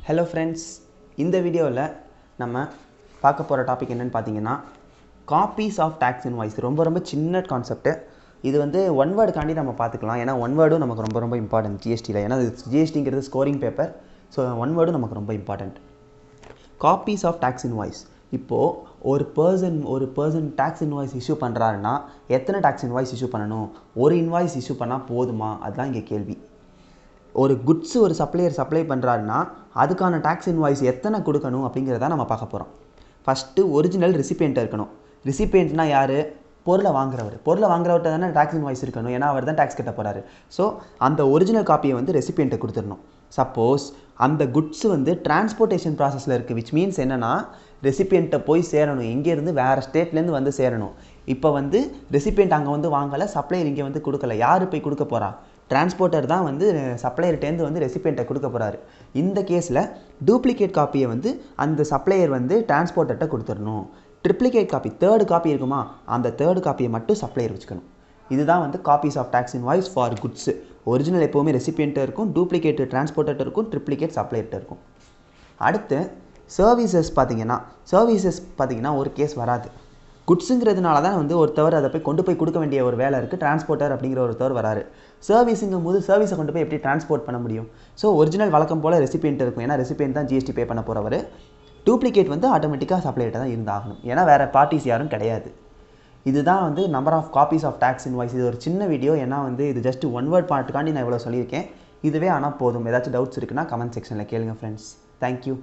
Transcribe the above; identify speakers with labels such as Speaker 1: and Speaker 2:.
Speaker 1: Hello friends, இந்த வீடியோவில் நம்ம பார்க்க போகிற டாபிக் என்னென்னு பார்த்தீங்கன்னா காப்பீஸ் ஆஃப் டேக்ஸ் இன்வாய்ஸ். ரொம்ப சின்ன கான்செப்ட். இது வந்து ஒன் வேர்டுக்காண்டி நம்ம பார்த்துக்கலாம். ஏன்னா ஒன் வேர்டும் நமக்கு ரொம்ப இம்பார்ட்டன்ட் ஜிஎஸ்டியில். ஏன்னா ஜிஎஸ்டிங்கிறது ஸ்கோரிங் பேப்பர். ஸோ ஒன் வேர்டும் நமக்கு ரொம்ப important. Copies of tax invoice. இப்போது ஒரு பர்சன் டேக்ஸ் இன்வாய்ஸ் இஷ்யூ பண்ணுறாருன்னா எத்தனை டேக்ஸ் இன்வாய்ஸ் இஷ்யூ பண்ணணும்? ஒரு இன்வாய்ஸ் இஷ்யூ பண்ணால் போதுமா? அதுதான் இங்கே கேள்வி. ஒரு குட்ஸு ஒரு சப்ளையர் சப்ளை பண்ணுறாருன்னா அதுக்கான டேக்ஸ் இன்வாய்ஸ் எத்தனை கொடுக்கணும் அப்படிங்கிறத நம்ம பார்க்க போகிறோம். ஃபஸ்ட்டு ஒரிஜினல் ரிசிபியன்ட் இருக்கணும். ரிசிபியன்ட்னா யார்? பொருளை வாங்குறவர்கிட்ட தானே டேக்ஸ் இன்வாய்ஸ் இருக்கணும். ஏன்னா அவர் தான் டேக்ஸ் கட்ட போகிறாரு. ஸோ அந்த ஒரிஜினல் காப்பியை வந்து ரெசிபியன்ட்டை கொடுத்துடணும். சப்போஸ் அந்த குட்ஸ் வந்து டிரான்ஸ்போர்ட்டேஷன் ப்ராசஸில் இருக்குது, விச் மீன்ஸ் என்னென்னா ரெசிபியன்ட்டை போய் சேரணும். இங்கேருந்து வேறு ஸ்டேட்லேருந்து வந்து சேரணும். இப்போ வந்து ரெசிபியன்ட் அங்கே வந்து வாங்கலை, சப்ளையர் இங்கே வந்து கொடுக்கல. யார் போய் கொடுக்க போகிறா? டிரான்ஸ்போர்ட்டர் தான் வந்து சப்ளையர்கிட்டேருந்து வந்து ரெசிபியன்ட்டை கொடுக்க போகிறாரு. இந்த கேஸில் டூப்ளிகேட் காப்பியை வந்து அந்த சப்ளையர் வந்து டிரான்ஸ்போர்ட்டர்கிட்ட கொடுத்துடணும். ட்ரிப்ளிகேட் காப்பி, தேர்டு காப்பி இருக்குமா, அந்த தேர்டு காப்பியை மட்டும் சப்ளையர் வச்சுக்கணும். இதுதான் வந்து copies of tax invoice for goods. Original எப்போவுமே ரெசிபியன்ட்டு இருக்கும், டூப்ளிகேட் டிரான்ஸ்போர்ட்டர்கிட்ட இருக்கும், ட்ரிப்ளிகேட் சப்ளையர்கிட்ட இருக்கும். அடுத்து சர்வீசஸ் பார்த்தீங்கன்னா ஒரு கேஸ் வராது. குட்ஸுங்கிறதுனால தான் வந்து ஒருத்தவர் அதை கொண்டு போய் கொடுக்க வேண்டிய ஒரு வேலை இருக்குது. டிரான்ஸ்போர்ட்டர் அப்படிங்கிற ஒருத்தவர் வராரு. சர்வீஸுங்கும் போது சர்வீஸை கொண்டு போய் எப்படி டிரான்ஸ்போர்ட் பண்ண முடியும்? ஸோ ஒரிஜினல் வழக்கம் போல் ரெசிபியன்ட் இருக்கும். ஏன்னா ரெசிபியன்ட் தான் ஜிஎஸ்டி பே பண்ண போகிறவர். டூப்ளிகேட் வந்து ஆட்டோமேட்டிக்காக சப்ளையர்கிட்ட தான் இருந்தாகணும். ஏன்னா வேறு பார்ட்டிஸ் யாரும் கிடையாது. இதுதான் வந்து number of copies of tax invoice. இது ஒரு சின்ன வீடியோ. ஏன்னா வந்து இது ஜஸ்ட் ஒன் வேர்ட் பார்ட்டுக்காண்டி நான் இவ்வளோ சொல்லியிருக்கேன். இதுவே ஆனால் போதும். ஏதாச்சும் டவுட்ஸ் இருக்குன்னா கமெண்ட் செக்ஷனில் கேளுங்க ஃப்ரெண்ட்ஸ். தேங்க்யூ.